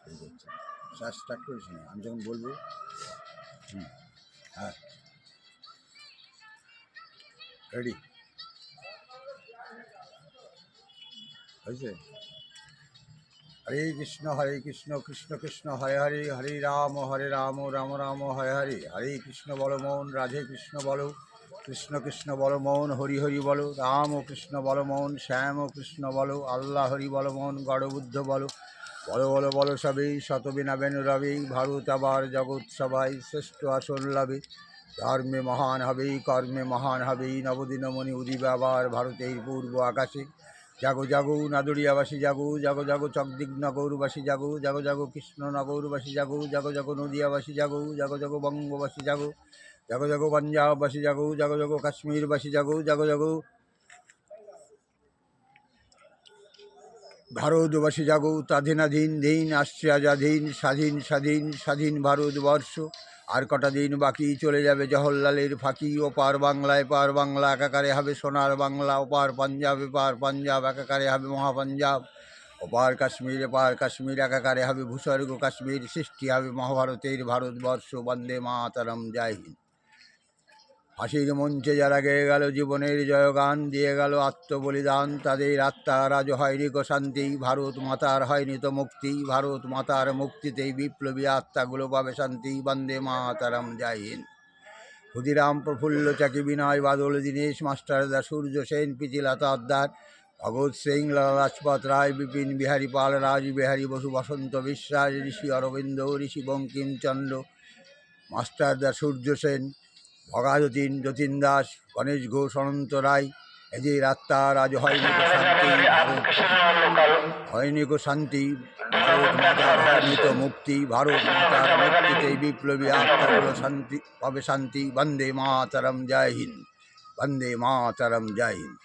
এই হচ্ছে শ্বাস স্টার্ট করিস না, আমি যখন বলবো। হ্যাঁ, রেডি হয়েছে। হরে কৃষ্ণ কৃষ্ণ কৃষ্ণ হরে হরে, হরে রাম রাম রাম হরে হরে। হরে কৃষ্ণ বলো মৌন, রাধে কৃষ্ণ বলো, কৃষ্ণ কৃষ্ণ বলো মৌন, হরি হরি বলো, রাম ও কৃষ্ণ বলো মৌন, শ্যাম ও কৃষ্ণ বলো, আল্লাহ হরি বলো মৌন, গড় বুদ্ধ বলো, বলো বলো বলো সবেই, শতবিনা বেনু রবি, ভারত আবার জগৎ সবাই, শ্রেষ্ঠ আসন লাভে, ধর্মে মহান হবেই, কর্মে মহান হবেই, নবদিনমণি উদিবে আবার ভারতের পূর্ব আকাশে। জাগো জাগো নাদুরিয়াবাসী জাগো, জাগো জাগো চকদিগনগরবাসী জাগো, জাগো জাগো কৃষ্ণনগরবাসী জাগো, জাগো জাগো নদিয়াবাসী জাগো, জাগো জাগো বঙ্গবাসী জাগো, জাগো জাগো পাঞ্জাববাসী জাগো, জাগো জাগো কাশ্মীরবাসী জাগো, জাগো জাগো ভারতবাসী জাগো। স্বাধীনাধীন দিন আসছে আজাধীন, স্বাধীন স্বাধীন স্বাধীন ভারতবর্ষ। আর কটা দিন বাকি, চলে যাবে জওহরলালের ফাঁকি। ওপার বাংলায় পার বাংলা একাকারে হবে সোনার বাংলা, ওপার পাঞ্জাবে পার পাঞ্জাব একাকারে হবে মহাপাঞ্জাব, ওপার কাশ্মীরে পার কাশ্মীর একাকারে হবে ভূস্বর্গ কাশ্মীর, সৃষ্টি হবে মহাভারতের ভারতবর্ষ। বন্দে মাতরম, জয় হিন্দ। ফাঁসির মঞ্চে যারা গেয়ে গেল জীবনের জয়গান, দিয়ে গেল আত্মবলিদান, তাদের আত্মার আজ হয়নি গো শান্তি, ভারত মাতার হয়নি তো মুক্তি, ভারত মাতার মুক্তিতেই বিপ্লবী আত্মাগুলো পাবে শান্তি। বন্দে মাতরম, জয় হিন্দ। ক্ষুদিরাম প্রফুল্ল চাকি, বিনয় বাদল, দীনেশ মাস্টারদা, সূর্য সেন, প্রীতিলতা আদ্দার, ভগৎ সিং, লালা লাজপত রায়, বিপিন বিহারী পাল, রাসবিহারী বসু, বসন্ত বিশ্বাস, ঋষি অরবিন্দ, ঋষি বঙ্কিমচন্দ্র, মাস্টারদা সূর্য সেন, ভগাযতীন, যতীন দাস, গণেশ ঘোষ, অনন্ত রায়, এদের আত্মার আজ হয়নি গো শান্তি, হয়নি গো শান্তি, ভারত মাতার হয়নি তো মুক্তি, ভারত মাতার মুক্তিতে বিপ্লবী আত্মাগুলো শান্তি পাবে শান্তি। বন্দে মাতরম, জয় হিন্দ। বন্দে মাতরম, জয় হিন্দ।